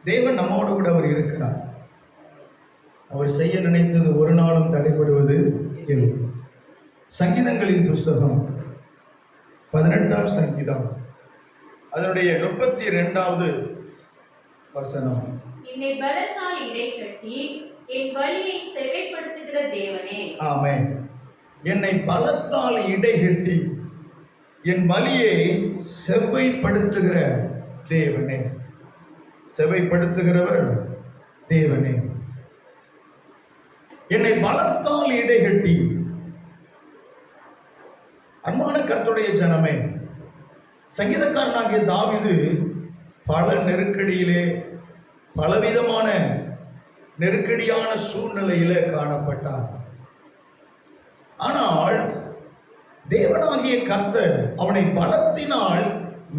தேவன் நம்மோடு கூட அவர் இருக்கிறார். அவர் செய்ய நினைத்தது ஒரு நாளும் தடைபடுவது இல்லை. சங்கீதங்களின் புஸ்தகம் 18ஆம் சங்கீதம் அதனுடைய 32வது வசனம். என்னை பலத்தால் இடைக்கட்டி என் வழியை செவைப்படுத்துகிற தேவனே. ஆமென். என்னை பலத்தால் இடைகட்டி என் வழியை செவ்வைப்படுத்துகிற தேவனே. செவ்வைப்படுத்துகிறவர் தேவனே. என்னை பலத்தால் இடைகட்டி. அன்பான கர்த்தருடைய ஜனமே, சங்கீதக்காரனாகிய தாவீது பல நெருக்கடியிலே, பலவிதமான நெருக்கடியான சூழ்நிலையிலே காணப்பட்டார். ஆனால் தேவனாகிய கர்த்தர் அவனை பலத்தினால்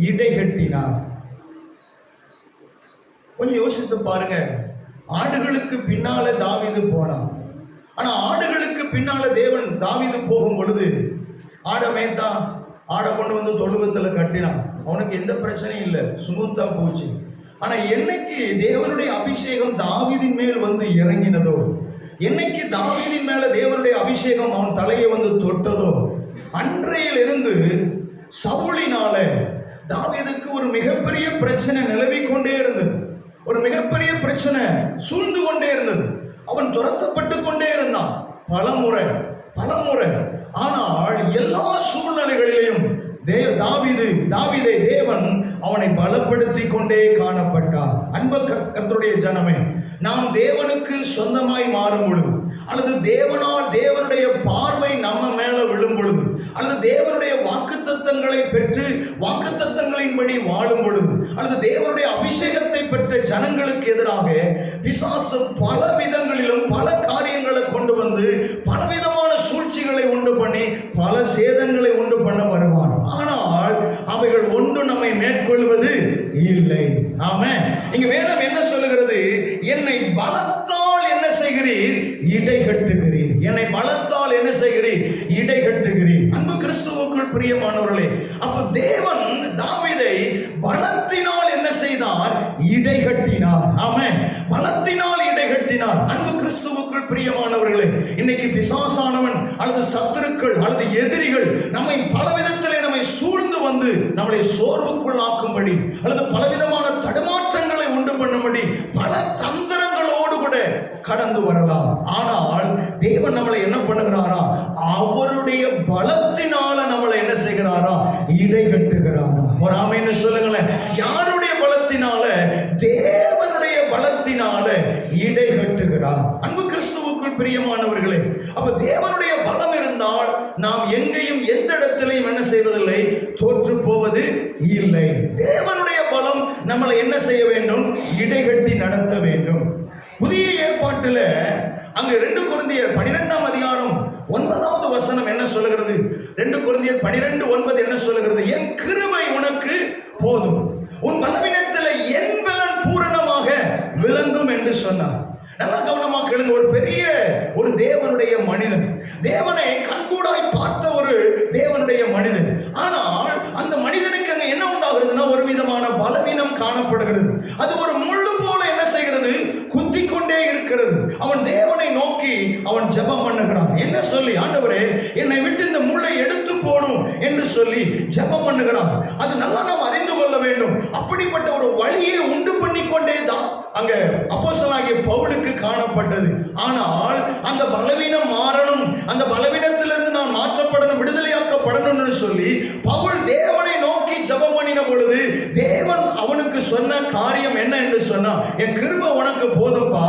இடைகட்டினார். கொஞ்சம் யோசித்து பாருங்க. ஆடுகளுக்கு பின்னால தாவீது போனான். ஆனா ஆடுகளுக்கு பின்னால தேவன் தாவீது போகும் பொழுது ஆடை மேய்த்தான். ஆடை கொண்டு வந்து தொழுவத்துல கட்டினான். அவனுக்கு எந்த பிரச்சனையும் இல்லை, சுமூத்தா போச்சு. ஆனா என்னைக்கு தேவனுடைய அபிஷேகம் தாவீதின் மேல் வந்து இறங்கினதோ, என்னைக்கு தாவீதின் மேல தேவனுடைய அபிஷேகம் அவன் தலையை வந்து தொட்டதோ, அன்றையிலிருந்து சவுலினால தாவீதுக்கு ஒரு மிகப்பெரிய பிரச்சனை நிலவிக் கொண்டே இருந்தது. ஒரு மிகப்பெரிய பிரச்சனை சூழ்ந்து கொண்டே இருந்தது. அவன் துரத்தப்பட்டு கொண்டே இருந்தான் பலமுறை. ஆனால் எல்லா சூழ்நிலைகளிலும் தாவீதை தேவன் அவனை பலப்படுத்தி கொண்டே காணப்பட்டார். அன்பு கர்த்தருடைய ஜனமே, நாம் தேவனுக்கு சொந்தமாய் மாறும் பொழுது, அல்லது தேவனுடைய பார்வை நம்ம மேல விழும் பொழுது, அல்லது தேவனுடைய வாக்குத்தத்தங்களை பெற்று வாக்குத்தத்தங்களின்படி வாழும் பொழுது, அல்லது தேவனுடைய அபிஷேகத்தை பெற்ற ஜனங்களுக்கு எதிராக பிசாசு பல விதங்களிலும் பல காரியங்களை கொண்டு வந்து பலவிதமான சூழ்ச்சிகளை உண்டு பண்ணி பல சேதங்களை உண்டு பண்ண வருவான். ஆனால் அவைகள் ஒன்று நம்மை மேற்கொள்வது இல்லை. ஆமென். இங்க வேதம் என்ன சொல்லுகிறது? என்னை பலத்தால் என்ன செய்கிறீர்? இடைகட்டுகிறீர். என்னை பலத்தால் என்ன செய்கிறீர்? இடைகட்டுகிறீர். அன்பு கிறிஸ்துவுக்குள் பிரியமானவர்களே, அப்ப தேவன் தாவீதை பலத்தினால் என்ன செய்தார்? இடைகட்டினார். ஆமென். பலத்தினால் இடைகட்டினார். அன்பு கிறிஸ்துவுக்குள் பிரியமானவர்களே, இன்னைக்கு பிசாசானவன் அல்லது சத்துருக்கள் அல்லது எதிரிகள் நம்மை பலவிதத்திலே நம்மை சூழ்ந்து வந்து நம்மளை சோர்வுக்குள்ளாக்கும்படி அல்லது பலவிதமான தடுமாற்றங்களை உண்டு பண்ணும்படி பல தந்திரங்களோடு கூட கடந்து வரலாம். ஆனால் தேவன் நம்மளை என்ன பண்ணுகிறாரா? அவருடைய பலத்தினால நம்மளை என்ன செய்கிறாரா? இடைகட்டுகிறாரா. ஒரு ஆமென்னு சொல்லுங்களேன். யாருடைய பலத்தினால? தேவனுடைய பலத்தினால இடைகட்டுகிறார். அன்பு கிறிஸ்துவுக்குள் பிரியமானவர்களே, அப்ப தேவனுடைய பலம் இருந்தால் நாம் எங்கேயும் எந்த இடத்திலையும் என்ன செய்வதில்லை? தோற்று போவது இல்லை. தேவனுடைய பலம் நம்மளை என்ன செய்ய வேண்டும்? இடைகட்டி நடத்த வேண்டும். புதிய ஏற்பாட்டில் அங்கு 2 கொரிந்தியர் 12ஆம் அதிகாரம் 9வது வசனம் என்ன சொல்லுகிறது? 2 கொரிந்தியர் 12:9 என்ன சொல்லுகிறது? என் கிருபை உனக்கு போதும், உன் பலவீனத்தில் என் பலன் பூரணமாக விளங்கும் என்று சொன்னார். நல்லா கவனமா கேளுங்க. ஒரு தேவனுடைய மனிதன், தேவனை கண்கூடாய் பார்த்த ஒரு தேவனுடைய மனிதன். ஆனால் அந்த மனிதனுக்கு அங்க என்ன உண்டாகிறதுனா ஒரு விதமான பலவீனம் காணப்படுகிறது. அது ஒரு முள்ளு போல என்ன செய்கிறது? குத்தி கொண்டே இருக்கிறது. அவன் தேவனை நோக்கி அவன் ஜெபம் பண்ணுகிறான். என்ன சொல்லி? ஆண்டவரே, என்னை விட்டு இந்த முள்ளை எடுத்து போடும் என்று சொல்லி ஜெபம் பண்ணுகிறான். அது நல்லா நாம் அறிந்து கொள்ள வேண்டும். அப்படிப்பட்ட ஒரு வழியை உண்டு பண்ணி கொண்டே தான் அங்க அப்போஸ்தலனாகிய பவுலுக்கு காணப்பட்டது. ஆனால் அந்த பலவீனம் மாறணும், அந்த பலவீனத்திலிருந்து நான் மாற்றப்படணும், விடுதலையாக்கப்படணும்னு சொல்லி பவுல் தேவனை நோக்கி ஜெபம் பண்ணின பொழுது தேவன் அவனுக்கு சொன்ன காரியம் என்ன என்று சொன்னா, என் கிருபை உனக்கு போதும்பா,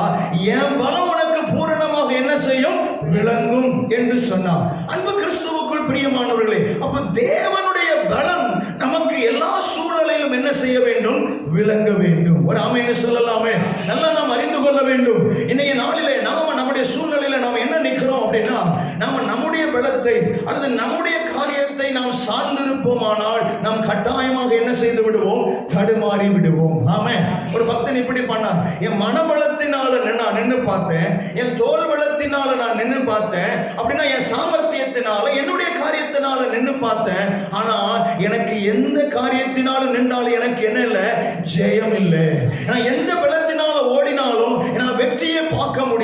என் பலம் உனக்கு பூரணமாக என்ன செய்யும்? விளங்கும் என்று சொன்னார். அன்பு கிறிஸ்துவுக்குள் பிரியமானவர்களே, அப்ப தேவனுடைய பலம் நமக்கு எல்லா சூழ்நிலையிலும் என்ன செய்ய வேண்டும்? விளங்க வேண்டும். ஒரு ஆமென்னு சொல்லலாமே. நல்லா நாம் அறிந்து கொள்ள வேண்டும். இன்னைக்கு நாளிலே நாம நம்முடைய சூழ்நிலையில நாம் என்ன நிற்கிறோம் அப்படின்னா, நாம நம்முடைய பலத்தை அல்லது நம்முடைய காரியத்தை நாம் சார்ந்திருப்போமானால் நாம் கட்டாயமாக என்ன செய்து விடுவோம்? தடுமாறி விடுவோம். ஆமென். ஒரு பக்தன் இப்படி பண்ணார். என் மனபலத்தினால நான் நின்று பார்த்தேன், என் தோல் பலத்தினால நான் நின்று பார்த்தேன், அப்படின்னா என் சாமர்த்தியத்தினால என்னுடைய காரியத்தினால நின்று பார்த்தேன். ஆனா எனக்கு எந்த காரியத்தினாலும் நின்றாலும் எனக்கு என்ன இல்லை? ஜெயம் இல்லை. நான் எந்த பலத்தினால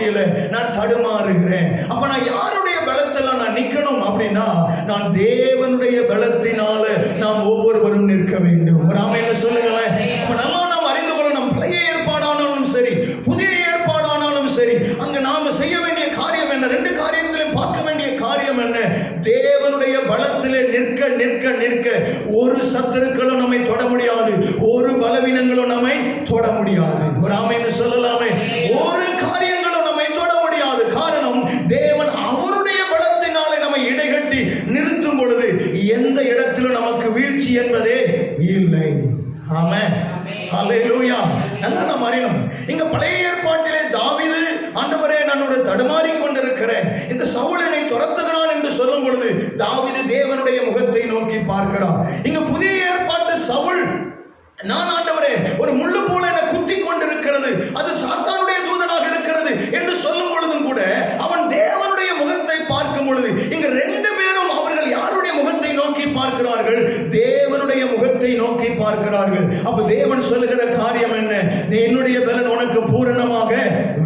முடியல, நான் தடுமாறுகிறேன். அப்ப நான் யாருடைய பலத்துல நான் நிக்கணும் அப்படின்னா, நான் தேவனுடைய பலத்தினால நாம் ஒவ்வொருவரும் நிற்க வேண்டும். ஒரு ஆமென் சொல்லுங்களேன். அப்ப நல்லா நாம் அறிந்து கொள்ளணும், பழைய ஏற்பாடானாலும் சரி, புதிய ஏற்பாடானாலும் சரி, அங்க நாம செய்ய வேண்டிய காரியம் என்ன? ரெண்டு காரியத்திலும் பார்க்க வேண்டிய காரியம் என்ன? தேவனுடைய பலத்திலே நிற்க நிற்க நிற்க ஒரு சத்துருக்களும் நம்மை தொட முடியாது, ஒரு பலவீனங்களும் நம்மை தொட முடியாது. ஒரு ஆமென் சொல்லலாமே. ஒரு காரியங்களும் நம்மை தொட முடியாது. காரணம், தேவன் அவருடைய பலத்தினாலே நம்மை இடைகட்டி நிறுத்தும் பொழுது எந்த இடத்திலும் நமக்கு வீழ்ச்சி என்பதே இல்லை. ஆமென், ஹல்லேலூயா. நல்லா நாம் அறியணும், இங்க பழைய ஏற்பாட்டிலே தாவீது, ஆண்டவரே நான் ஒரு தடுமாறி கொண்டிருக்கிறேன், இந்த சவுல் என்னை துரத்துகிறான் என்று சொல்லும் பொழுது தாவீது தேவனுடைய முகத்தை நோக்கி பார்க்கிறான். இங்க புதிய ஏற்பாட்டு சவுல், நான் ஆண்டவரே ஒரு முள்ளு போல என்னை குத்தி கொண்டிருக்கிறது, அது சாத்தானுடைய தூதனாக இருக்கிறது என்று சொல்லும் பொழுதும் கூட அவன் தேவனுடைய முகத்தை பார்க்கும் பொழுது இங்க ரெண்டு பேரும் அவர்கள் யாருடைய முகத்தை நோக்கி பார்க்கிறார்கள்? தேவனுடைய முகத்தை நோக்கி பார்க்கிறார்கள். அப்ப தேவன் சொல்லுகிற காரியம் என்ன? என்னுடைய பலன் உனக்கு பூரணமாக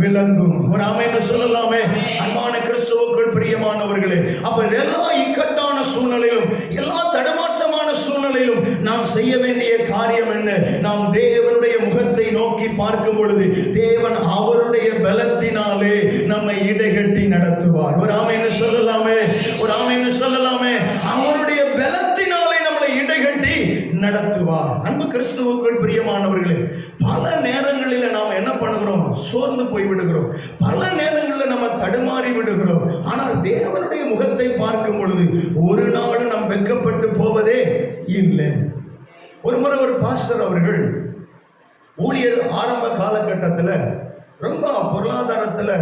விளங்கும். ஒரு ஆமென் சொல்லலாமே. அன்பான கிறிஸ்துவுக்குள் பிரியமானவர்களே, அப்ப எல்லா இக்கட்டான சூழ்நிலையிலும், எல்லா தடுமாற்றமான சூழ்நிலையிலும் நாம் செய்ய வேண்டிய காரியம் என்ன? நாம் தேவனுடைய முகத்தை நோக்கி பார்க்கும் பொழுது தேவன் அவருடைய பலத்தினாலே நம்மை இடைகட்டி நடத்துவார். ஒரு ஆமென் சொல்லலாமே. ஒரு ஆமென் சொல்லலாமே. அவருடைய பலத்தினாலே நம்மளை இடைகட்டி நடத்துவார். அன்பு கிறிஸ்துவுக்குள் பிரியமானவர்களே, பல நேரங்களில் நாம் என்ன பண்ணுகிறோம்? சோர்ந்து போய் விடுகிறோம். பல நேரங்களில் நம்ம தடுமாறி விடுகிறோம். ஆனால் தேவனுடைய முகத்தை பார்க்கும் பொழுது ஒரு நாள் நாம் வெட்கப்பட்டு போவதே இல்லை. ஒரு முறை ஒரு பாஸ்டர் அவர்கள் ஊழியர் ஆரம்ப காலகட்டத்தில் ரொம்ப பொருளாதாரத்தில்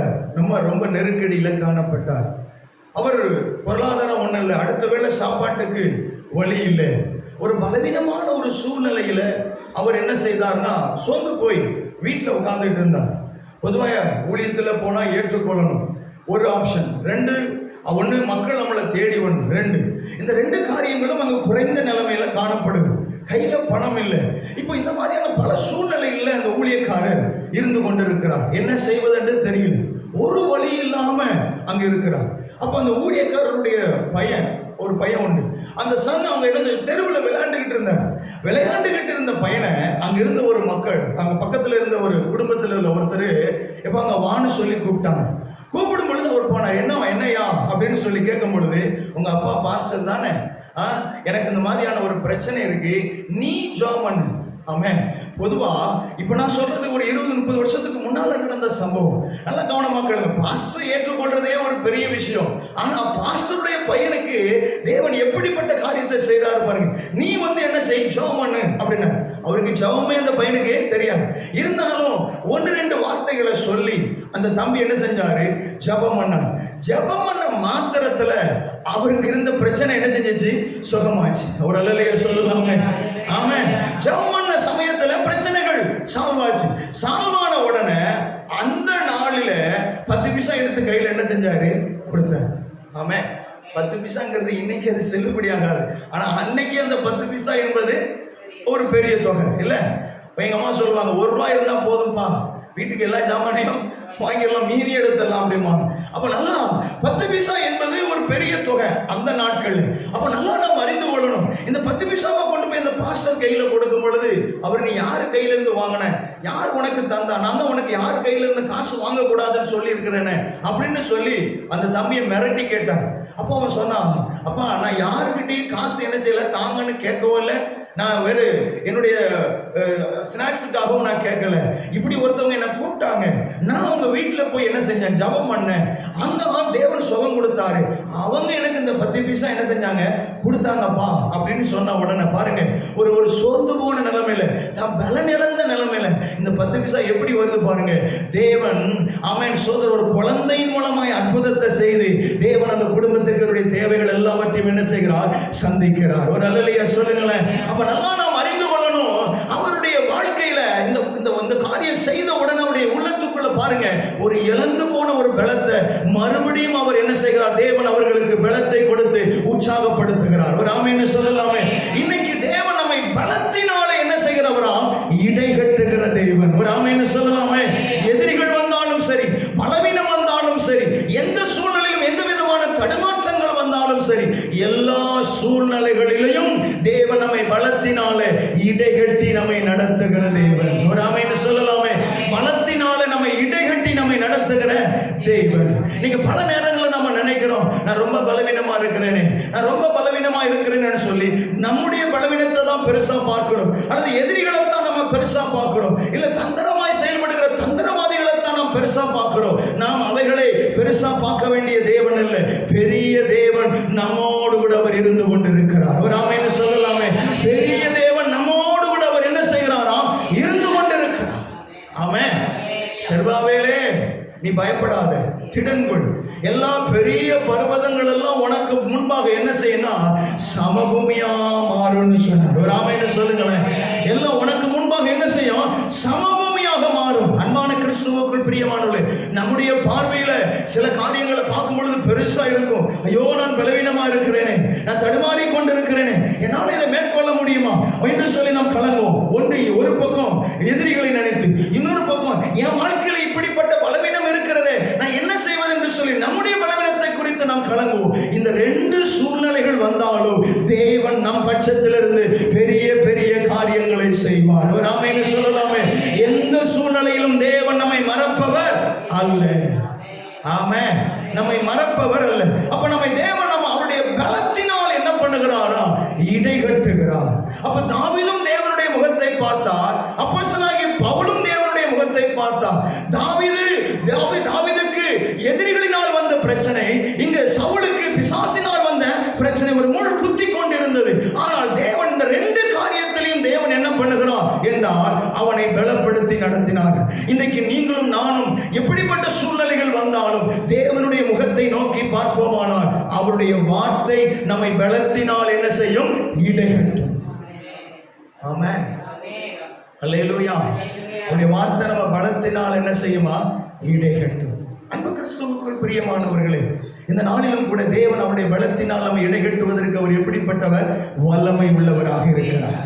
ரொம்ப நெருக்கடியில் காணப்பட்டார். அவர் பொருளாதாரம் ஒன்றும் இல்லை, அடுத்த வேளை சாப்பாட்டுக்கு வழி இல்லை. ஒரு பலவீனமான ஒரு சூழ்நிலையில் அவர் என்ன செய்தார்னா, சோர்ந்து போய் வீட்டில் உட்கார்ந்துட்டு இருந்தார். பொதுவாக ஊழியத்தில் போனால் ஏற்றுக்கொள்ளணும், ஒரு ஆப்ஷன். ரெண்டு, ஒன்று மக்கள் நம்மளை தேடி ஒன்று. ரெண்டு, இந்த ரெண்டு காரியங்களும் அங்கே குறைந்த நிலைமையில காணப்படுது. கையில பணம் இல்லை. இப்போ இந்த மாதிரியான பல சூழ்நிலைகளில் அந்த ஊழியக்காரர் இருந்து கொண்டிருக்கிறார். என்ன செய்வதென்று தெரியல, ஒரு வழி இல்லாம அங்க இருக்கிறார். அப்ப அந்த ஊழியக்காரருடைய ஒரு பையன் உண்டு. அந்த சன் அவங்க என்ன செய்ய, தெருவில் விளையாண்டுகிட்டு இருந்த பையனை அங்க இருந்த ஒரு மக்கள், அங்க பக்கத்துல இருந்த ஒரு குடும்பத்தில் உள்ள ஒருத்தர் இப்ப அங்க வான்னு சொல்லி கூப்பிட்டாங்க. கூப்பிடும் பொழுது அவர் போனார். என்னையா அப்படின்னு சொல்லி கேட்கும் பொழுது, உங்க அப்பா பாஸ்டர் தானே, எனக்கு இந்த மாதிரியான ஒரு பிரச்சனை இருக்கு, நீ ஜெபம் பண்ணு. ஆமென். பொதுவா இப்ப நான் சொல்றது ஒரு 20-30 வருஷத்துக்கு முன்னால நடந்த சம்பவம். நல்லா கவனமா கேளுங்க. பாஸ்டர் ஏற்றுக்கொள்றதே ஒரு பெரிய விஷயம். ஆனா பாஸ்டருடைய பையனுக்கு தேவன் எப்படிப்பட்ட காரியத்தை செய்தாரு பாருங்க. நீ என்ன செய், ஜெபம் பண்ணு அப்படின்னா. அவருக்கு ஜெபமே அந்த பையனுக்கு தெரியாது. இருந்தாலும் 1-2 வார்த்தைகளை சொல்லி அந்த தம்பி என்ன செஞ்சாரு, ஜெபம் பண்ணார். ஜெபம் பண்ண மாத்திரத்துல அவருக்கு இருந்த பிரச்சனை என்ன செஞ்சிச்சு, சுகமாச்சு. அவர் அல்லையா சொல்லலாமே. ஆமென். ஜெபம் பண்ண சமயத்துல பிரச்சனைகள் சால்வாச்சு. சால்வான உடனே அந்த நாளில 10 பைசா எடுத்து கையில என்ன செஞ்சாரு, கொடுத்தார். ஆமென். 10 பைசாங்கிறது இன்னைக்கு அது செல்லுபடியாகாது. ஆனா அன்னைக்கு அந்த 10 பைசா என்பது ஒரு பெரிய தொகை இல்ல. எங்க அம்மா சொல்லுவாங்க, 1 ரூபாய் இருந்தா போதும்பா, வீட்டுக்கு எல்லா ஜாமானையும் வாங்கிடலாம், மீதி எடுத்துடலாம் அப்படிமா. அப்ப நல்லா 10 பைசா என்பது ஒரு பெரிய தொகை அந்த நாட்கள். அப்ப நல்லா நாம் அறிந்து கொள்ளணும். இந்த 10 பைசாவை கொண்டு போய் இந்த பாஸ்டர் கையில கொடுக்கும் பொழுது அவர், நீ யாரு கையில இருந்து வாங்கின, யார் உனக்கு தந்தா, நான் தான் உனக்கு யார் கையில இருந்து காசு வாங்க கூடாதுன்னு சொல்லி இருக்கிறேன்னு அப்படின்னு சொல்லி அந்த தம்பியை மிரட்டி கேட்டார். அப்போ அவன் சொன்னான், அப்பா நான் யாருக்கிட்டையும் காசு என்ன செய்யல, தாங்கன்னு கேட்கவும் இல்லை, நான் வேறு என்னுடைய ஸ்நாக்ஸுக்காகவும் நான் கேட்கல. இப்படி ஒருத்தவங்க என்ன கூப்பிட்டாங்க, நான் உங்க வீட்டில் போய் என்ன செஞ்சேன், ஜெபம் பண்ணேன். அங்கதான் தேவன் சுகம் கொடுத்தாரு. அவங்க எனக்கு இந்த 10 பைசா என்ன செஞ்சாங்க, கொடுத்தாங்கப்பா அப்படின்னு சொன்ன உடனே பாருங்க, ஒரு சோர்ந்து போன நிலைமையில, தான் பலன் இழந்த நிலைமையில இந்த 10 பைசா எப்படி வருது பாருங்க. தேவன் ஆமென் சோதர் ஒரு குழந்தையின் மூலமாய் அற்புதத்தை செய்து தேவன் அந்த குடும்பத்திற்கு தேவைகள் எல்லாவற்றையும் என்ன செய்கிறார், சந்திக்கிறார். ஒரு அல்லையா சொல்லுங்களேன். அப்ப நல்லா நாம் அறிந்து கொள்ளணும், அவருடைய வாழ்க்கையில இந்த காரியம் செய்த உடனே அவருடைய உள்ளத்துக்குள்ள பாருங்க, ஒரு இழந்து போன ஒரு பலத்தை மறுபடியும் அவர் என்ன செய்கிறார், தேவன் அவர்களுக்கு பலத்தை கொடுத்து உற்சாகப்படுத்துகிறார். ஒரு ஆமென் சொல்லலாமே. இன்னைக்கு தேவன் நம்மை பலத்தினால என்ன செய்கிறவராம், இடை கட்டுகிற தேவன். ஒரு ஆமென் சொல்லலாமே. எதிரிகள் வந்தாலும் சரி, பலவீனம் நடத்துகிற தேவன். ஒரு ஆமென் சொல்லலாமே. பலத்தினால நம்மை இடைகட்டி நம்மை நடத்துகிற தேவன். நீங்க பல நேரங்களில் நம்ம நினைக்கிறோம், நான் ரொம்ப பலவீனமா இருக்கிறேனே, நான் ரொம்ப பலவீனமா இருக்கிறேன்னு சொல்லி நம்முடைய பலவீனத்தை தான் பெருசா பார்க்கிறோம், அல்லது எதிரிகளை தான் நம்ம பெருசா பார்க்கிறோம், இல்ல தந்திரமாய் செயல்படுகிற தந்திரவாதிகளை தான் நாம் பெருசா பார்க்கிறோம். நாம் அவைகளை பெருசா பார்க்க வேண்டிய தேவன் இல்லை. பெரிய தேவன் நம்மோடு கூட அவர் இருந்து கொண்டிருக்கிறார். ஒரு ஆமென் சொல்லலாமே. பெரிய தேவன் நம்மோடு கூட அவர் என்ன செய்கிறாராம்? இருந்து கொண்டிருக்கிறார். ஆமென். செர்பாவேலே, நீ பயப்படாத, திடன்கொள். எல்லா பெரிய பர்வதங்கள் எல்லாம் உனக்கு முன்பாக என்ன செய்யணும்? சமபூமியா மாறும்னு சொன்னார். ஒரு ஆமென் சொல்லுங்களேன். எல்லாம் உனக்கு முன்பாக என்ன செய்யும்? சமபூமியாக மாறும். அன்பான கிறிஸ்துவுக்குள் பிரியமானவர்களே, நம்முடைய பார்வையில சில காரியங்களை பார்க்கும் பொழுது பெருசா இருக்கும். ஐயோ, நான் பலவீனமா இருக்கிறேனே, நான் தடுமாறி கொண்டிருக்கிறேனே, என்னால் இதை மேற்கொள்ள முடியுமா என்று சொல்லி நாம் கலங்குவோம். ஒரு பக்கம் எதிரிகளை நினைத்து, இன்னொரு பக்கம் என் வாழ்க்கையில இப்படிப்பட்ட பலவீனம் இருக்கிறதே, நான் என்ன செய்வது என்று சொல்லி நம்முடைய பலவீனத்தை குறித்து நாம் கலங்குவோம். இந்த ரெண்டு சூழ்நிலைகள் வந்தாலும் தேவன் நம் பட்சத்திலிருந்து பெரிய பெரிய காரியங்களை செய்வார். ஒரு ஆமென் சொல்லலாமே. எந்த சூழ்நிலையிலும் தேவன் நம்மை மறப்பவர் அல்ல. ஆமென். நம்மை மறப்பவர் அல்ல. அப்ப நம்மை தேவன் அவருடைய பலத்தினால் என்ன பண்ணுகிறாரா? இடைகட்டுகிறார். அப்ப தாவீதும் தேவனுடைய முகத்தை பார்த்தார். அப்போஸ்தலனாகிய பவுலும் தேவனுடைய முகத்தை பார்த்தார். தாவீதுக்கு எதிரிகளினால் வந்த பிரச்சனை, இங்க சவுலுக்கு பிசாசினால் வந்த பிரச்சனை ஒரு முள் குத்தி கொண்டிருந்தது. ஆனால் தேவன் இந்த ரெண்டு காரியத்திலையும் தேவன் என்ன பண்ணுகிறார் என்றால் அவனை பலப்படுத்தி நடத்தினார். இன்றைக்கு நீங்களும் நானும் எப்படிப்பட்ட சூழ்நிலைகள் வந்தாலும் தேவனுடைய முகத்தை நோக்கி பார்ப்போமானால் அவருடைய வார்த்தை நம்மை பலத்தினால் என்ன செய்யும்? இடைகட்டும். ஆமென். அல்லேலூயா. அவருடைய வார்த்தை நம்ம பலத்தினால் என்ன செய்யுமா? இடைகட்டும். அன்பு கிறிஸ்துவுக்குள் பிரியமானவர்களே, இந்த நாளிலும் கூட தேவன் அவருடைய பலத்தினால் நம்மை இடைகட்டுவதற்கு அவர் எப்படிப்பட்டவர்? வல்லமை உள்ளவராக இருக்கிறார்.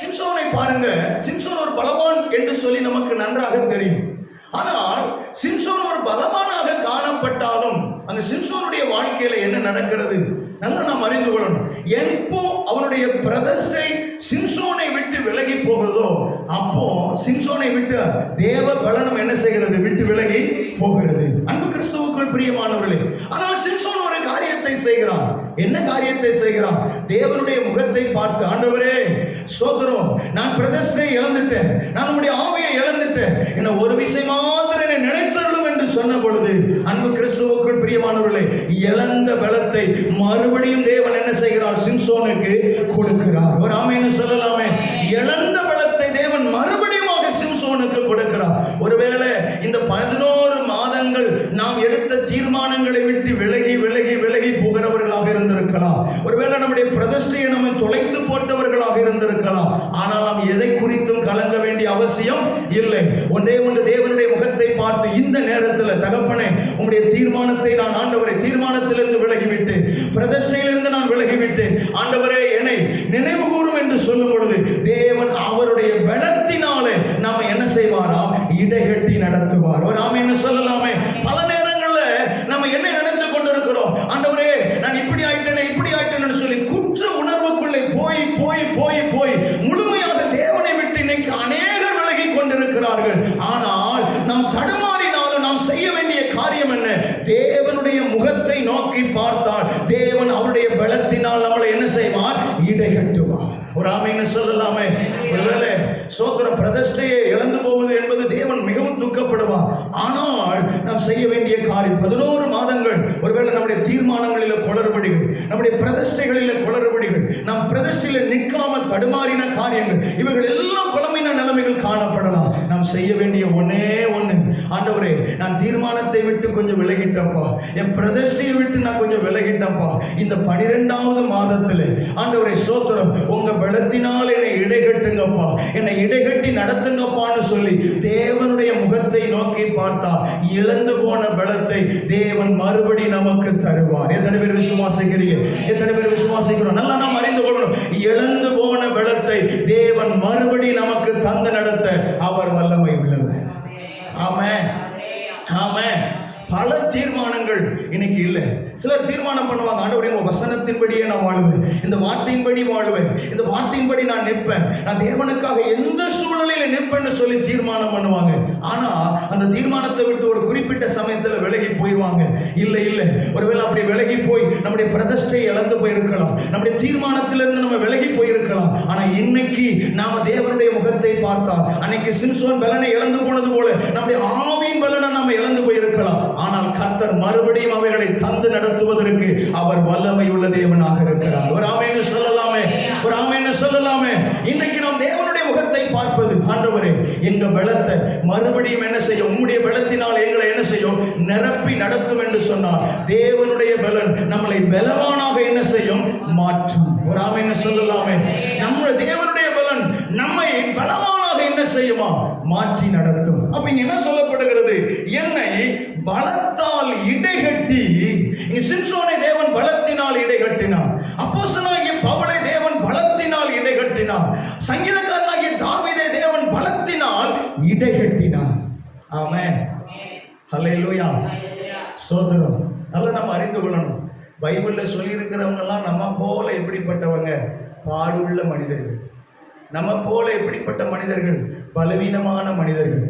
சிம்சோனை பாருங்க. சிம்சோன் ஒரு பலவான் என்று சொல்லி நமக்கு நன்றாக தெரியும். ஆனால் சிம்சோன் ஒரு பலவானாக காணப்பட்டாலும் அந்த சிம்சோனுடைய வாழ்க்கையில என்ன நடக்கிறது நல்லா நாம் அறிந்து கொள்ளணும். எப்போ அவனுடைய பிரதிஷ்டை சிம்சோனை விட்டு விலகி போகிறதோ அப்போ சிம்சோனை விட்டு தேவ பலனும் என்ன செய்கிறது? விட்டு விலகி போகிறது. அன்பு கிறிஸ்துவுக்குள் பிரியமானவர்களே, ஆனால் சிம்சோன் ஒரு காரியத்தை செய்கிறான். என்ன காரியத்தை செய்கிறான்? தேவனுடைய முகத்தை பார்த்து, ஆண்டவரே ஸ்தோத்திரம், நான் பிரதிஷ்டை இழந்துட்டேன், நான் உம்முடைய ஆவியை இழந்துட்டேன், என்ன ஒரு விஷயம் மாத்திரம் என்னை நினைத்தருளும் என்று சொன்ன பொழுது அன்பு கிறிஸ்துவுக்குள் பிரியமானவர்களே, இழந்த பலத்தை மறுபடியும் தேவன் என்ன செய்கிறார்? சிம்சோனுக்கு கொடுக்கிறார். ஒரு ஆமென் சொல்லலாமே. இழந்த பலத்தை தேவன் மறுபடியும் சிம்சோனுக்கு கொடுக்கிறார். ஒருவேளை இந்த 11 மாதங்கள் நாம் எடுத்த தீர்மானங்களை விட்டு விலகி விலகி விலகி போகிறவர்களாக இருந்திருக்கலாம். ஒருவேளை நம்முடைய பிரதிஷ்டையை நம்ம தொலைத்து போட்டவர்களாக இருந்திருக்கலாம். ஆனால் நாம் எதை குறித்தும் கலங்க வேண்டிய அவசியம் இல்லை. ஒன்றே ஒன்று, தேவனுடைய முகத்தை பார்த்து இந்த நேரத்தில், தகப்பனே உம்முடைய தீர்மானத்தை நான் ஆண்டவரை தீர்மானத்திலிருந்து விலகிவிட்டு, பிரதிஷ்டையிலிருந்து நான் விலகிவிட்டு, ஆண்டவரே என்னை நினைவு கூறும் என்று சொல்லும் பொழுது தேவன் அவருடைய பலத்தினாலே நாம என்ன செய்வாராம்? இடைகட்டி நடத்துவார். ஒரு ஆமென் சொல்லலாமே. பல நேரங்களில் நம்ம என்ன நினைத்து கொண்டிருக்கிறோம்? ஆண்டவரே நான் இப்படி ஆயிட்டேன்னு சொல்லி குற்ற உணர்வுக்குள்ளே போய் போய் போய் போய் முழுமையாக தேவனை விட்டு இன்னைக்கு அநேகர் விலகி கொண்டிருக்கிறார்கள். ஆனால் நாம் தடுமாறினாலும் நாம் செய்ய வேண்டிய காரியம் என்ன? தேவனுடைய முகத்தை நோக்கி பார்த்தால் தேவன் அவருடைய பலத்தினால் நம்மளை என்ன செய்வார்? இடைகட்டுவார். ஒரு ஆமென் சொல்லலாமே. ஒருவேளை ஸ்தோத்திர பிரதிஷ்டையை இழந்து போவது என்பது தேவன் மிகவும் துக்கப்படுவார். ஆனால் நாம் செய்ய வேண்டிய காரியம் 11 மாதங்கள் ஒருவேளை நம்முடைய தீர்மானங்களில் குளறுபடிகள், நம்முடைய பிரதிஷ்டைகளில் குளறுபடிகள், நம் பிரதிஷ்டையில் நிற்காம தடுமாறின காரியங்கள், இவைகள் எல்லாம் குழம்பின நிலைமைகள் காணப்படலாம். நாம் செய்ய வேண்டிய ஒன்னே ஒன்று, ஆண்டவரே நான் தீர்மானத்தை விட்டு கொஞ்சம் விலகிட்டப்பா, என் பிரதிஷ்டையை விட்டு நான் கொஞ்சம் விலகிட்டப்பா, இந்த 12வது மாதத்தில் ஆண்டவரே ஸ்தோத்திரம் உங்க பலத்தினால் என்னை இடைகட்டுங்கப்பா, என்னை இடைகட்டி நடத்துங்கப்பான்னு சொல்லி தேவனுடைய முகத்தை நோக்கி பார்த்தா இழந்து போன பலத்தை தேவன் மறுபடி நமக்கு தருவார். எத்தனை பேர் விசுவாசிக்கிறீங்க? எத்தனை பேர் விசுவாசிக்கிறோம்? நல்லா நாம் அறிந்து கொள்ளணும். இழந்து போன பலத்தை தேவன் மறுபடி நமக்கு தந்து நடத்த அவர் வல்லமை உள்ளவர். ஆமென். ஆமென். பல தீர்மானங்கள் இன்னைக்கு இல்லை. சிலர் தீர்மானம் பண்ணுவாங்க, ஆண்டவரே உங்க வசனத்தின்படியே நான் வாழ்வேன், இந்த வார்த்தையின்படி வாழ்வேன், இந்த வார்த்தையின்படி நான் நிற்பேன், நான் தேவனுக்காக எந்த சூழ்நிலையில நிற்பேன்னு சொல்லி தீர்மானம் பண்ணுவாங்க. ஆனா அந்த தீர்மானத்தை விட்டு ஒரு குறிப்பிட்ட சமயத்துல விலகி போயிடுவாங்க. இல்ல இல்ல, ஒருவேளை அப்படி விலகி போய் நம்முடைய பிரதிஷ்டை இழந்து போயிருக்கலாம், நம்முடைய தீர்மானத்திலிருந்து நம்ம விலகி போயிருக்கலாம். ஆனா இன்னைக்கு நாம தேவனுடைய முகத்தை பார்த்தா, அன்னைக்கு சிம்சோன் பலனை இழந்து போனது போல நம்முடைய ஆவியின் பலனை நாம இழந்து போயிருக்கலாம். ஆனால் கர்த்தர் மறுபடியும் அவைகளை தந்து நடத்துவதற்கு அவர் வல்லமை உள்ள தேவனாக இருக்கிறார். ஒரு ஆமென் சொல்லலாமே, ஒரு ஆமென் சொல்லலாமே. இன்னைக்கு நாம் தேவனுடைய முகத்தை பார்ப்பது, ஆண்டவரே எங்க பலத்தை மறுபடியும் என்ன செய்யும், உம்முடைய பலத்தினால் எங்களை என்ன செய்யும், நிரப்பி நடத்தும் என்று சொன்னார். தேவனுடைய பலன் நம்மளை பலவானாக என்ன செய்யும், மாற்றும். ஒரு ஆமென் சொல்லலாமே. நம்முடைய தேவனுடைய பலன் நம்மை பலவானாக என்ன செய்யுமா, மாற்றி நடத்தும். அப்ப இங்க என்ன சொல்லப்படுகிறது, என்னை பலத்தால் இடைகட்டி. இங்க சிம்சோனை தேவன் பலத்தினால் இடைகட்டினார், அப்போஸ்தலனாகிய பவுலை தேவன் பலத்தினால் இடைகட்டினார், சங்கீதக்காரனாகிய தாவீதை தேவன் பலத்தினால் இடைகட்டினார். ஆமென், ஹல்லேலூயா, ஸ்தோத்திரம். அதெல்லாம் நம்ம அறிந்து கொள்ளணும். பைபிள்ல சொல்லி இருக்கிறவங்க எல்லாம் நம்ம போல எப்படிப்பட்டவங்க, பாடுள்ள மனிதர்கள். நம்ம போல எப்படிப்பட்ட மனிதர்கள், பலவீனமான மனிதர்கள்.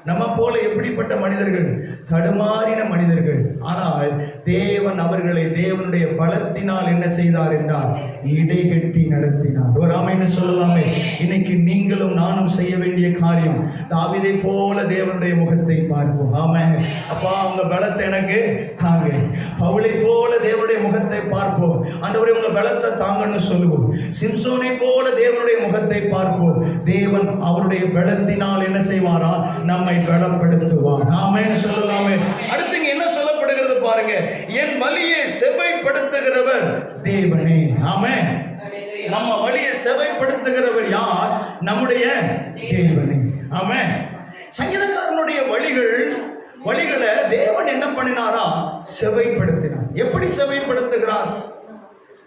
நம்ம போல எப்படிப்பட்ட மனிதர்கள், தடுமாறின மனிதர்கள். ஆனால் தேவன் அவர்களை தேவனுடைய பலத்தினால் என்ன செய்தார் என்றால் இடைகட்டி நடத்தினார். ஒரு ஆமென் சொல்லலாமே. இன்னைக்கு நீங்களும் நானும் செய்ய வேண்டிய காரியம், தாவீதை போல தேவனுடைய முகத்தை பார்ப்போம். ஆமென். அப்பா உங்க பலத்தை எனக்கு தாங்க. பவுலை போல தேவனுடைய முகத்தை பார்ப்போம். ஆண்டவரே உங்க பலத்தை தாங்கன்னு சொல்லுவோம். சிம்சோனை போல தேவனுடைய முகத்தை பார்ப்போம். தேவன் அவருடைய பலத்தினால் என்ன செய்வாரா, நம்மை பலப்படுத்துவார். ஆமென் சொல்லலாமே. அடுத்து என்ன சொல்லப்படுகிறது பாருங்க, என் வழியை செவ்வைப்படுத்துகிறவர் தேவனே. ஆமென். நம்ம வழியை செவ்வைப்படுத்துகிறவர் யார், நம்முடைய தேவனே. ஆமென். சங்கீதக்காரனுடைய வழிகளை தேவன் என்ன பண்ணினாரா, செவ்வைப்படுத்தினார். எப்படி செவ்வைப்படுத்துகிறார்?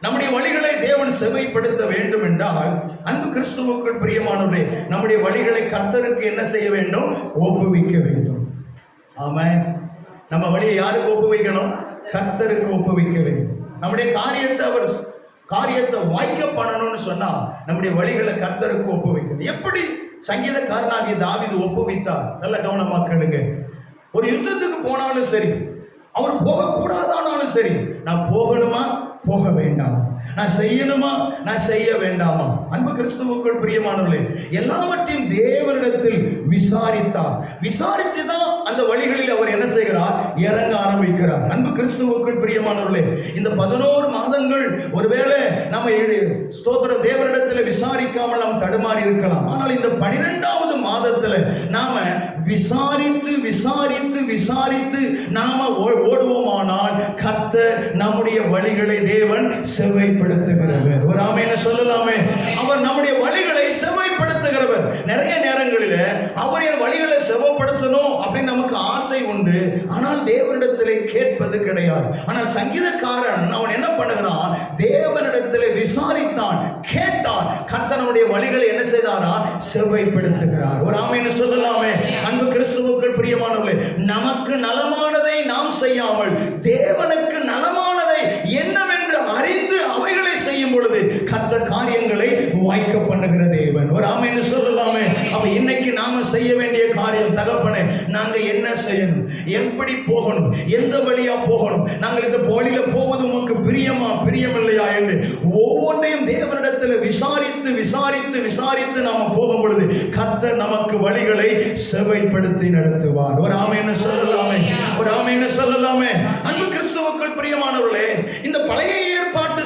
நம்முடைய வழிகளை தேவன் செவ்வைப்படுத்த வேண்டும் என்றால், அன்பு கிறிஸ்துவுக்குள் பிரியமானவர்களே, நம்முடைய வழிகளை கர்த்தருக்கு என்ன செய்ய வேண்டும், ஒப்புவிக்க வேண்டும். ஆமென். நம்ம வழியை யாருக்கு ஒப்புவிக்கணும், கர்த்தருக்கு ஒப்புவிக்க வேண்டும். நம்முடைய காரியத்தை வாய்க்க பண்ணணும்னு சொன்னா நம்முடைய வழிகளை கர்த்தருக்கு ஒப்புவிக்கணும். எப்படி சங்கீதக்காரனாகிய தாவீது ஒப்புவித்தார்? நல்ல கவனமா கேளுங்க. ஒரு யுத்தத்துக்கு போனாலும் சரி, அவர் போக கூடாதானாலும் சரி, நான் போகணுமா போக வேண்டாம், நான் செய்யணுமா நான் செய்ய வேண்டாமா? அன்பு கிறிஸ்துவுக்குள் பிரியமானவர்களே, எல்லாவற்றையும் தேவனிடத்தில் விசாரிச்சுதான் அந்த வழிகளில் அவர் என்ன செய்கிறார், இறங்க ஆரம்பிக்கிறார். அன்பு கிறிஸ்துவுக்குள் பிரியமானவர்களே, இந்த 11 மாதங்கள் ஒருவேளை நம்ம ஸ்தோத்திர தேவனிடத்தில் விசாரிக்காமல் நாம் தடுமாறி இருக்கலாம். ஆனால் இந்த 12வது மாதத்துல நாம விசாரித்து விசாரித்து விசாரித்து நாம ஓடுவோமானால் கர்த்தர் நம்முடைய வழிகளை தேவன் செவ்வைப்படுத்துகிறவர். ஒரு ஆமென் சொல்லலாமே. அவர் நம்முடைய வழிகளை செவ்வைப்படுத்துகிறவர். நிறைய நேரங்களில் அவர் என் வழிகளை செவ்வைப்படுத்தணும் அப்படின்னு நமக்கு ஆசை உண்டு, ஆனால் தேவனிடத்திலே கேட்பது கிடையாது. ஆனால் சங்கீதக்காரன் அவன் என்ன பண்ணுகிறான், தேவனிடத்திலே விசாரித்தான், கேட்டான். கர்த்தர் நம்முடைய வழிகளை என்ன செய்தாரா, செவ்வைப்படுத்துகிறார். ஒரு ஆமென் சொல்லலாமே. அன்பு கிறிஸ்துவுக்குள் பிரியமானவர்களே, நமக்கு நலமானதை நாம் செய்யாமல் தேவனுக்கு நலமானதை என்னவென்று அறிந்து அவைகளை செய்யும் பொழுது கர்த்தர் காரியங்களை வாய்க்க பண்ணுகிற தேவன். ஒரு ஆமென் சொல்லலாமே. அப்ப இன்னைக்கு நாம செய்ய வேண்டிய காரியம், தகப்பனே நாங்க என்ன செய்யணும், எப்படி போகணும், எந்த வழியா போகணும், நாங்கள் இந்த வழியில போவது உமக்கு பிரியமா பிரியமில்லையா என்று ஒவ்வொன்றையும் தேவனிடத்தில் விசாரித்து விசாரித்து விசாரித்து நாம போகும் பொழுது கர்த்தர் நமக்கு வழிகளை செவ்வைப்படுத்தி நடத்துவார். ஒரு ஆமென் சொல்லலாமே. ஒரு ஆமென் சொல்லலாமே. அன்பு கிறிஸ்துவுக்குள் பிரியமானவர்களே, இந்த பழைய ஏற்பாட்டு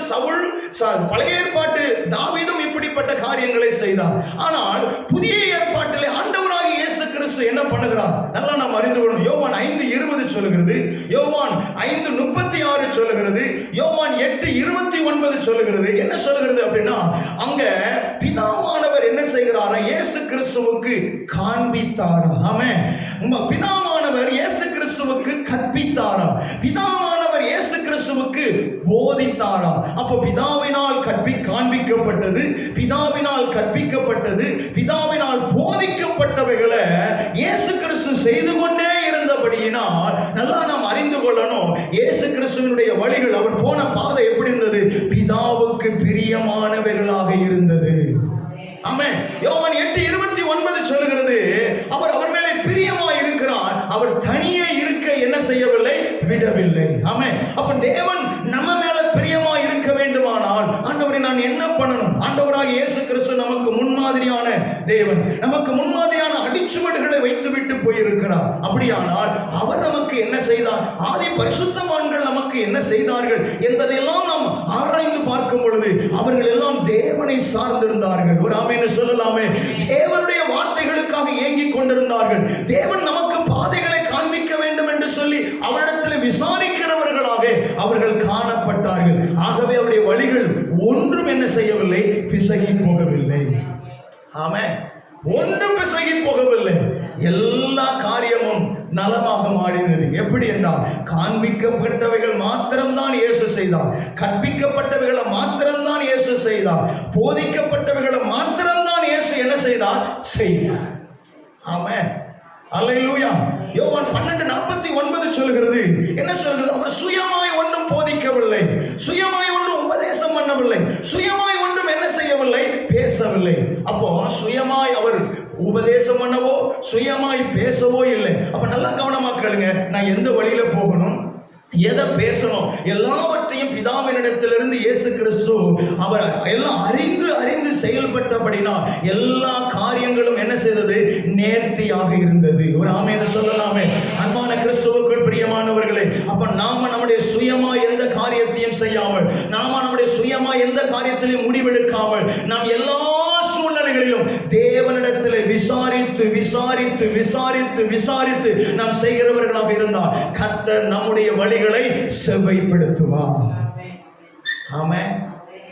பழைய ஏற்பாட்டு தாவீதும் இப்படிப்பட்ட காரியங்களை செய்தார். ஆனால் புதிய ஏற்பாட்டிலே ஆண்டவராகிய இயேசு கிறிஸ்து என்ன பண்ணுகிறார், நல்லா நாம் அறிந்து கொள்ளணும். யோவான் 5:20 சொல்லுகிறது, யோவான் 5:36 சொல்லுகிறது, யோவான் 8:29 சொல்லுகிறது. என்ன சொல்லுகிறது அப்படின்னா, அங்க பிதாவானவர் என்ன செய்கிறாரா, இயேசு கிறிஸ்துவுக்கு காண்பித்தாரா. ஆமென். பிதாவானவர் இயேசு கிறிஸ்துவுக்கு கற்பித்தாரா, பிதாவானவர் இயேசு கிறிஸ்துவுக்கு போதித்தாரா. அப்போ பிதாவினால் காண்பிக்கப்பட்டது, பிதாவினால் கற்பிக்கப்பட்டது, பிதாவினால் போதிக்கப்பட்டவைகளை இயேசு கிறிஸ்து செய்து கொண்டே இருந்தபடியினால் நல்லா நாம் அறிந்து கொள்ளணும், இயேசு கிறிஸ்துவினுடைய வழிகள், அவர் போன பாதை எப்படி இருந்தது? பிதாவுக்கு பிரியமானவைகளாக இருந்தது. ஆமென். யோவான் 8:29 சொல்லுகிறது, அவர் மேலே பிரியமாய் இருக்கிறார். அவர் தனியே இருக்க என்ன செய்யவில்லை? விடவில்லை. ஆமென். அப்ப தேவன் நம்ம மேல பிரியமாய் இருக்க வேண்டுமானால் ஆண்டவரே நான் என்ன பண்ணணும்? ஆண்டவராக இயேசு கிறிஸ்து நமக்கு முன்மாதிரியான தேவன், நமக்கு முன்மாதிரியான அடிச்சுவடுகளை வைத்துவிட்டு போயிருக்கிறார். அப்படியானால் அவர் நமக்கு என்ன செய்தார்? ஆதி பரிசுத்தவான்கள் நமக்கு என்ன செய்தார்கள் என்பதையெல்லாம் நாம் ஆராய்ந்து பார்க்கும் பொழுது அவர்கள் எல்லாம் தேவனை சார்ந்திருந்தார்கள். ஒரு ஆமென் சொல்லலாமே. தேவனுடைய வார்த்தைகளுக்காக ஏங்கிக் கொண்டிருந்தார்கள். தேவன் நமக்கு பாதைகளை காண்பிக்க வேண்டும் என்று சொல்லி அவரிடத்தில் விசாரிக்கிறவர்களாக அவர்கள் காணப்பட்டார்கள். ஆகவே அவருடைய வழிகள் ஒன்றும் என்ன செய்யவில்லை? பிசகி போகவில்லை. ஆமென். ஒன்றும் பிசகி போகவில்லை. எல்லா காரியமும் நலமாக மாறினது. எப்படி என்றால், காண்பிக்கப்பட்டவைகள் மாத்திரம்தான் இயேசு செய்தார், கற்பிக்கப்பட்டவைகளை மாத்திரம்தான் இயேசு செய்தார், போதிக்கப்பட்டவைகளை மாத்திரம்தான் இயேசு என்ன செய்தார்? செய்தார். ஆமென். அல்லேலூயா. யோவான் 12:49 சொல்கிறது, என்ன சொல்கிறது? அவர் சுயமாய் ஒன்றும் போதிக்கவில்லை, சுயமாய் ஒன்றும் உபதேசம் பண்ணவில்லை, சுயமாய் ஒன்றும் என்ன செய்யவில்லை? பேசவில்லை. அப்போ சுயமாய் அவர் உபதேசம் பண்ணவோ சுயமாய் பேசவோ இல்லை. அப்ப நல்லா கவனமா கேளுங்க. நான் எந்த வழியில போகணும், எதை பேசணும், எல்லாவற்றையும் பிதாவினிடத்திலிருந்து இயேசு கிறிஸ்து அவர் எல்லாம் அறிந்து செயல்பட்டபடினா எல்லா காரியங்களும் என்ன செய்தது? நேர்த்தியாக இருந்தது. ஒரு ஆமென் சொல்லலாமே. அன்பான கிறிஸ்துவுக்குள் பிரியமானவர்களே, அப்ப நாம நம்முடைய சுயமா எந்த காரியத்தையும் செய்யாமல், நாம நம்முடைய சுயமா எந்த காரியத்திலையும் முடிவெடுக்காமல், நாம் எல்லா சூழ்நிலைகளிலும் தேவனிடத்தில் விசாரித்து விசாரித்து விசாரித்து விசாரித்து நாம் செய்கிறவர்களாக இருந்தால் கர்த்தர் நம்முடைய வழிகளை செவ்வைப்படுத்துவார். ஆமென்.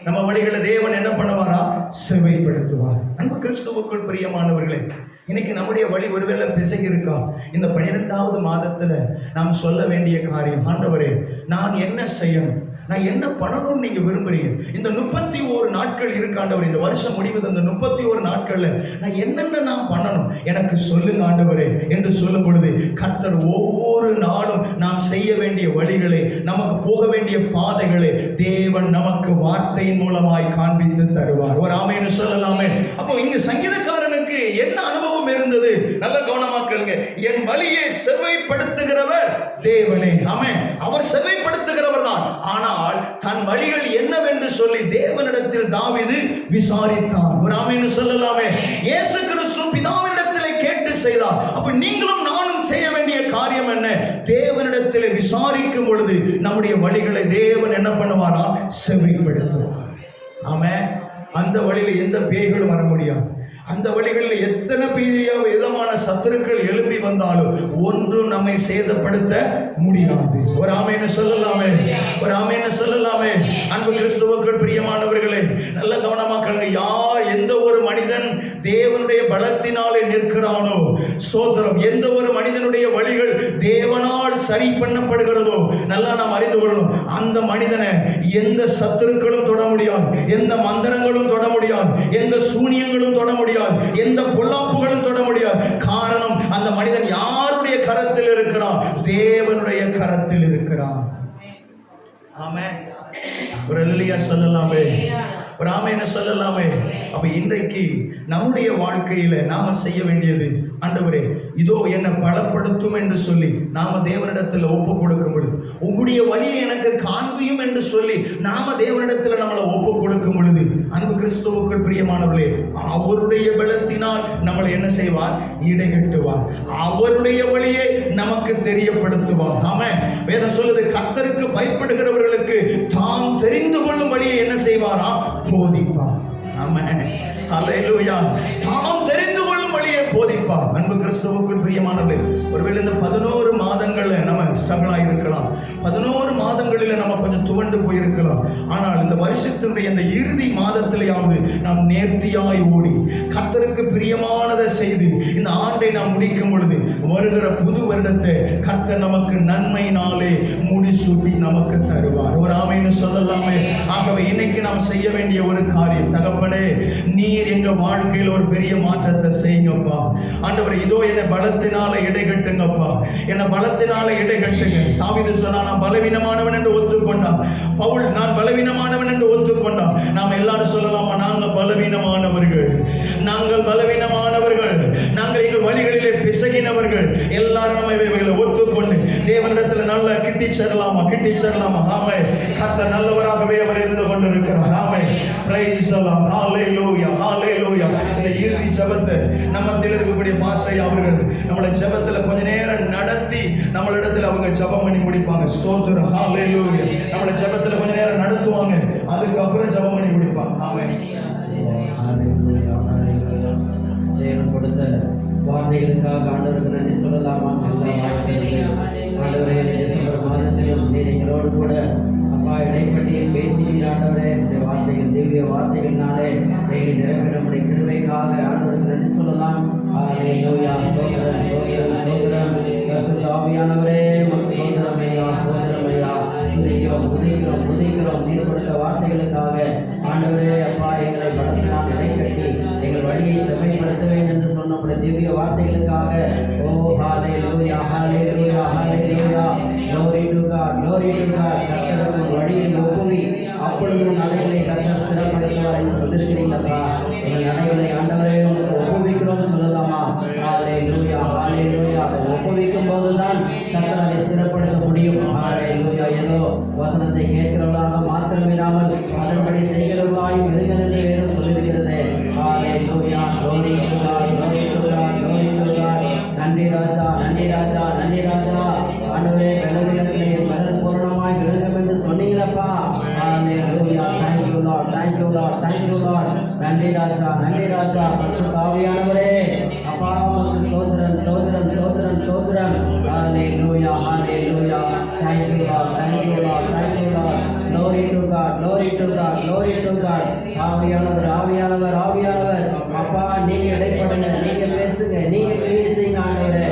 நம்ம வழிகளை தேவன் என்ன பண்ணுவாரா? செவ்வைப்படுத்துவார். அன்பு கிறிஸ்துவுக்குள் பிரியமானவர்களே, இன்னைக்கு நம்முடைய வழி ஒருவேளை பிசகி இருக்கா? இந்த 12வது மாதத்துல நாம் சொல்ல வேண்டிய காரியம், ஆண்டவரே நான் என்ன செய்யணும், நான் என்ன பண்ணணும்னு நீங்க விரும்புறீங்க? இந்த 31 நாட்கள் இருக்கு ஆண்டவரே, இந்த வருஷம் முடிவது அந்த 31 நாட்கள்ல நான் என்னென்ன நான் பண்ணணும் எனக்கு சொல்லுங்க ஆண்டவரே என்று சொல்லும் பொழுது கர்த்தர் ஒவ்வொரு நாளும் நாம் செய்ய வேண்டிய வழிகளை, நமக்கு போக வேண்டிய பாதைகளை தேவன் நமக்கு வார்த்தையின் மூலமாய் காண்பித்து தருவார். ஒரு ஆமென் சொல்லலாமே. அப்போ இங்க சங்கீதக்காரனுக்கு என்ன அனுபவம் இருந்தது? நல்ல கவனமா கேளுங்க. என் வழியை செவ்வைப்படுத்துகிறவர் தேவனே. ஆமென். அவர் செவ்வைப்படுத்துகிறவர் தான். ஆனால் தன் வழிகள் என்னவென்று சொல்லி தேவனிடத்தில் தாவீது விசாரித்தான். ஒரு ஆமென் சொல்லலாமே. இயேசு கிறிஸ்து பிதாவினிடத்திலே கேட்டு செய்தார். அப்ப நீங்களும் நானும் செய்ய வேண்டிய காரியம் என்ன? தேவனிடத்திலே விசாரிக்கும் பொழுது நம்முடைய வழிகளை தேவன் என்ன பண்ணுவாரா? செவ்வைப்படுத்துவார். ஆமென். அந்த வழியில எந்த பேய்களும் வர முடியாது. அந்த வழிகளில் எத்தனை பெரிய விதமான சத்துருக்கள் எழுப்பி வந்தாலும் ஒன்றும் நம்மை சேதப்படுத்த முடியாது. ஒரு ஆமென் சொல்லலாமே. ஒரு ஆமென் சொல்லலாமே. அன்பு கிறிஸ்துவுக்குள் பிரியமானவர்களே, நல்ல கவனமாக்கங்க. யார் எந்த ஒரு மனிதன் தேவனுடைய பலத்தினாலே நிற்கிறானோ, ஸ்தோத்திரம், எந்த ஒரு மனிதனுடைய வழிகள் தேவனால் சரி பண்ணப்படுகிறதோ நல்லா நாம் அறிந்து கொள்ளணும். அந்த மனிதனை எந்த சத்துருக்களும் தொட முடியாது, எந்த மந்திரங்களும் தொட முடியாது, எந்த சூனியங்களும் தொட முடியாது, எந்த பொல்லாப்புகளும் தொட முடியாது. காரணம், அந்த மனிதன் யாருடைய கரத்தில் இருக்கிறான்? தேவனுடைய கரத்தில் இருக்கிறான். ஆமென். ஒரு அல்லேலூயா சொல்லலாமே. ஒரு ஆமென் சொல்லலாமே. அப்ப இன்றைக்கு நம்முடைய வாழ்க்கையில நாம செய்ய வேண்டியது, ஆண்டவரே இதோ என்னை பலப்படுத்தும் என்று சொல்லி நாம தேவனிடத்தில் ஒப்பு கொடுக்கும் பொழுது, உங்களுடைய வழியை எனக்கு காண்பியும் என்று சொல்லி நாம தேவனிடத்தில் நம்மளை ஒப்பு கொடுக்கும் பொழுது, அன்பு கிறிஸ்துவுக்குள் பிரியமானவர்களே, அவருடைய பலத்தினால் நம்மளை என்ன செய்வார்? இடைகட்டுவார். அவருடைய வழியை நமக்கு தெரியப்படுத்துவார். ஆமென். வேதம் சொல்லுது, கர்த்தருக்கு பயப்படுகிறவர்களுக்கு தாம் தெரிந்து கொள்ளும் வழியை என்ன செய்வாரா? போதிப்பார். ஆமென். அல்லேலூயா. தாம் தெரிந்து கொள்ளும் வழியை போதிப்பார். அன்பு கிறிஸ்துவுக்குள் பிரியமானவர்களே, ஒருவேளை இந்த 11 மாதங்கள்ல நம்ம ஸ்ட்ரகிளா இருக்கலாம், 11 மாதங்களில் நம்ம கொஞ்சம் துவண்டு போயிருக்கலாம். ஆனால் இந்த வருஷத்தினுடைய இந்த இறுதி மாதத்திலேயாவது நாம் நேர்த்தியாய் ஓடி கர்த்தருக்கு பிரியமானதை செய்து இந்த ஆண்டை நாம் முடிக்கும் பொழுது வருகிற புது வருடத்தை கர்த்தர் நமக்கு நன்மையினாலே முடிசூட்டி நமக்கு தருவார். ஒரு ஆமென் சொல்லலாமே. ஆகவே இன்னைக்கு நாம் செய்ய வேண்டிய ஒரு காரியம், தகப்பனே நீர் எங்க வாழ்க்கையில் ஒரு பெரிய மாற்றத்தை செய்யுங்கப்பா. ஆண்டவர் இதோ என்னை பலத்தினால இடை கட்டுங்கப்பா, என்னை பலத்தினால இடை கட்டுங்க. தாவீது சொன்னா நான் பலவீனமானவன் என்று ஒத்துக்கொண்டான். பவுல் நான் பலவீனமானவன் என்று ஒத்துக்கொண்டான். நாம் எல்லாரும் சொல்லலாமா, நாங்கள் பலவீனமானவர்கள், நாங்கள் பலவீனமானவர்கள், நாங்கள் எங்கள் வழிகளிலே பிசகினவர்கள். எல்லாரும் நம்ம இவைகளை ஒத்துக்கொண்டு தேவனிடத்தில் நல்ல கிட்டி சேரலாமா, கிட்டி சேரலாமா. ஆமே, கர்த்தர் நல்லவராகவே அவர் இருந்து கொண்டிருக்கிறார். ஆமே, பிரைஸ் தி லார்ட், ஹalleluya, ஹalleluya. இந்த இறுதி ஜெபத்தை நம்மத்தில் இருக்கக்கூடிய பாஸ்டர் அவர்கள் நம்மளை ஜெபத்துல கொஞ்ச நேரம் நடத்தி நம்மளிடத்தில் அவங்க ஜெபம் பண்ணி முடிப்பாங்க. ஸ்தோத்திரம், ஹalleluya. நம்மளை ஜெபத்துல கொஞ்ச நேரம் நடத்துவாங்க, அதுக்கப்புறம் ஜெபம் பண்ணி முடிப்பாங்க. ஆமே. தேவன் கொடுத்த வார்த்தைகளுக்காக ஆண்டவருக்கு நன்றி சொல்லலாமா? ஆண்டவரே, டிசம்பர் மாதத்திலும் நீர் எங்களோடு கூட அப்பா இடைப்பட்டி பேசினீர். ஆண்டவரே, இந்த வார்த்தைகள் திவ்ய வார்த்தைகள்னாலே எங்களை நிறைவேற நம்முடைய கிருபைக்காக ஆண்டவருக்கு நன்றி சொல்லலாம். ஹல்லேலூயா. சோதரம் சோதரம் சோதரம் பரிசுத்த ஆவியானவரே, சோதரம் ஐயா, சோதரம் ஐயா. துதிக்கிறோம் துதிக்கிறோம் துதிக்கிறோம் நீர் கொடுத்த வார்த்தைகளுக்காக. ஆண்டவரே அப்பா, எங்களை பலத்தினால் இடைக்கட்டி எங்கள் வழியை செம்மைப்படுத்துவேன் என்று சொன்ன திவ்ய வார்த்தைகளுக்காக. ஓ ஹalleluya, ஹalleluya, ஹalleluya. glory to God, glory to God. கர்த்தர் வழியை ஒப்புவி, அப்பொழுது நடைகளை கர்த்தர் ஸ்திரப்படுத்துவார் என்று சொல்லியிருக்கிறீங்களா? எங்கள் நடைகளை ஆண்டவரே உங்களுக்கு ஒப்புவிக்கிறோம் சொல்லலாமா? ஹalleluya, ஹalleluya. ஒப்புவிக்கும் போதுதான் கர்த்தர் அதை ஸ்திரப்படுத்த முடியும். ஹalleluya. ஏதோ வசனத்தை கேட்கிறவர்களாக மாத்திரமில்லாமல் அதன்படி செய்கிறவர்களாயும் இருங்கள் என்று வேதம் சொல்லியிருக்கிறது. ஹalleluya. glory to God, glory to God, glory to God. நன்றி ராஜா, நன்றி ராஜா, நன்றி ராஜா. ஆண்டவரே, பலவீனத்திலே மதர் பூரணமாய் விளங்கும் என்று சொன்னீங்களப்பா. ஹalleluya. thank you Lord, thank you Lord, thank you Lord. நன்றி ராஜா, நன்றி ராஜா. பரிசுத்த ஆவியானவரே அப்பா, உமக்கு ஸ்தோத்திரம் ஸ்தோத்திரம் ஸ்தோத்திரம் ஸ்தோத்திரம். ஹalleluya, ஹalleluya. thank you Lord, thank you Lord, thank you Lord. glory to God, glory to God, glory to God. ஆவியானவர், ஆவியானவர், ஆவியானவர் அப்பா, நீங்க இடைப்படுங்க, நீங்க பேசுங்க, நீங்க கிரியை செய்யுங்க ஆண்டவரே.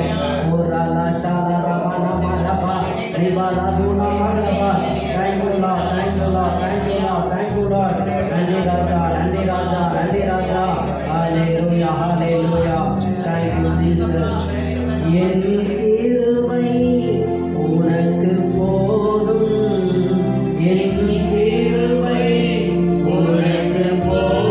ஓராலா ஷாலா ரபா நமா ரபா ரிபாலா துனா மரபா. thank you Lord, thank you Lord, thank you Lord, thank you Lord. நன்றி ராஜா, நன்றி ராஜா, நன்றி ராஜா. ஹalleluya, ஹalleluya. thank you Jesus. என் கிருபை உனக்கு போதும், என் கிருபை உனக்கு போதும்.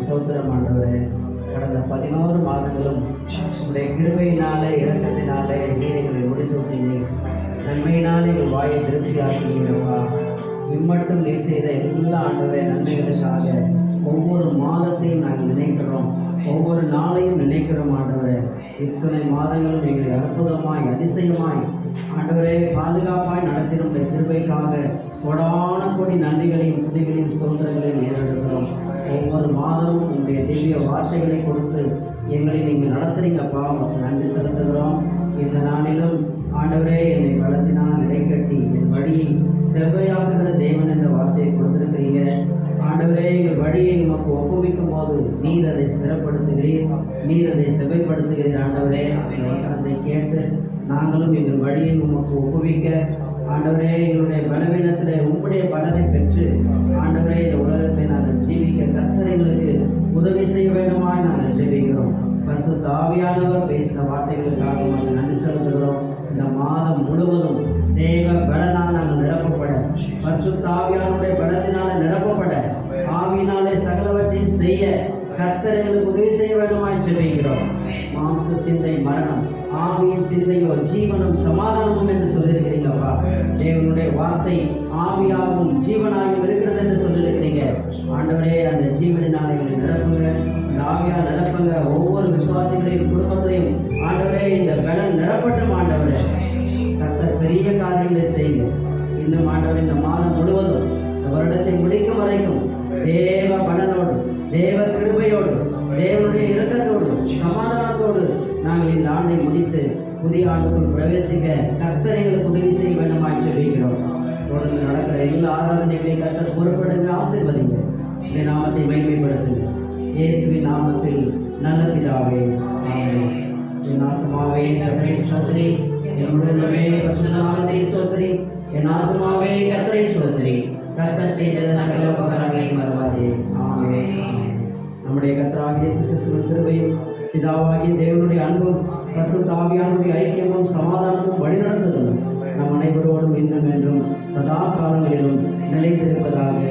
ஸ்தோத்திரம் ஆண்டவரே. கடந்த 11 மாதங்களும் உங்களுடைய கிருபையினாலே இரக்கத்தினாலே நீர் எங்களை முடிசூட்டினீர். நன்மையினாலே எங்கள் வாயை திருப்தியாக்கினீரப்பா. இம்மட்டும் நீர் செய்த எல்லா ஆண்டவரே நன்மைகளுக்காக ஒவ்வொரு மாதத்தையும் நாங்கள் நினைக்கிறோம், ஒவ்வொரு நாளையும் நினைக்கிறோம் ஆண்டவரே. இத்துணை மாதங்களும் எங்களை அற்புதமாய் அதிசயமாய் ஆண்டவரே பாதுகாப்பாய் நடத்திடும் இந்த கிருபைக்காக கொடான கொடி நன்றிகளையும் துதிகளையும் ஸ்தோத்திரங்களையும் ஏறெடுக்கிறோம். ஒவ்வொரு மாதமும் உங்களுடைய திவ்ய வார்த்தைகளை கொடுத்து எங்களை நீங்கள் நடத்துறீங்கப்பா, உங்களுக்கு நன்றி செலுத்துகிறோம். இந்த நாளிலும் ஆண்டவரே என்னை பலத்தினால் இடைக்கட்டி என் வழியை செவ்வையாக்குகிற தேவன் என்ற வார்த்தையை கொடுத்திருக்கிறீங்க. ஆண்டவரே எங்கள் வழியை உமக்கு ஒப்புவிக்கும் போது நீர் அதை ஸ்திரப்படுத்துகிறீர், நீர் அதை செவ்வைப்படுத்துகிறீர். ஆண்டவரே அந்த வசனத்தை கேட்டு நாங்களும் எங்கள் வழியை உமக்கு ஒப்புவிக்க ஆண்டவரே எங்களுடைய பலவீனத்தில் உங்களுடைய பலனை பெற்று ஆண்டவரே இந்த உலகத்தை நாங்கள் ஜீவிக்க கர்த்தர் எங்களுக்கு உதவி செய்ய வேண்டுமாய் நாங்கள் ஜெபிக்கிறோம். பரிசுத்த ஆவியானவர் பேசின வார்த்தைகளுக்காக நாங்கள் நன்றி செலுத்துகிறோம். இந்த மாதம் முழுவதும் தேவ பலனால் நாங்கள் நிரப்பப்பட, பரிசுத்த ஆவியானுடைய பலத்தினால நிரப்பப்பட, ஆவியினாலே சகலவற்றையும் செய்ய கர்த்தர் எங்களுக்கு உதவி செய்ய வேண்டுமாய் ஜெபிக்கிறோம். மாம்ச சிந்தை மரணம், ஆவியின் சிந்தையோ ஜீவனும் சமாதானமும் என்று சொல்லியிருக்கிறீங்கப்பா. தேவனுடைய வார்த்தை ஆவியாகவும் ஜீவனாகவும் இருக்கிறது என்று சொல்லியிருக்கிறீங்க. ஆண்டவரே அந்த ஜீவனினால் எங்களை நிரப்புங்க, இந்த ஆவியால் நிரப்புங்க. ஒவ்வொரு விசுவாசிகளையும் குடும்பத்திலையும் ஆண்டவரே இந்த பலன் நிரப்பட்டும். ஆண்டவரே கர்த்தர் பெரிய காரியங்களை செய்யுங்க. இன்னும் ஆண்டவரே இந்த மாதம் முழுவதும் இந்த வருடத்தை முடிக்கும் வரைக்கும் தேவ பலனோடு, தேவ கிருபையோடு, தேவனுடைய இரக்கத்தோடு, சமாதானத்தோடு நாங்கள் இந்த ஆண்டை முடித்து புதிய ஆண்டுக்குள் பிரவேசிக்க கர்த்தர் எங்களுக்கு உதவி செய்ய வேண்டுமாய் ஜெபிக்கிறோம். தொடர்ந்து நடக்கிற எல்லா ஆராதனைகளையும் கர்த்தர் பொறுப்படுங்க, ஆசீர்வதிங்க, இந்த நாமத்தை மகிமைப்படுத்துங்க. இயேசுவின் நாமத்தில் நல்ல பிதாவே, ஆமென். என் ஆத்மாவே கர்த்தரை ஸ்தோத்திரி, என் உள்ளமே பரிசுத்த நாமத்தை ஸ்தோத்திரி. என் ஆத்மாவே கர்த்தரை ஸ்தோத்திரி, கர்த்தர் செய்த சகல உபகாரங்களையும் மறவாதே. ஆமென். நம்முடைய கர்த்தராகிய இயேசு கிறிஸ்துவின் கிருபையும் பிதாவாகிய தேவனுடைய அன்பும் பரிசுத்த ஆவியானவருடைய ஐக்கியமும் சமாதானமும் வழிநடத்துதலும் நம் அனைவரோடும் இன்னும் என்றும் சதா காலங்களிலும் நிலைத்திருப்பதாக.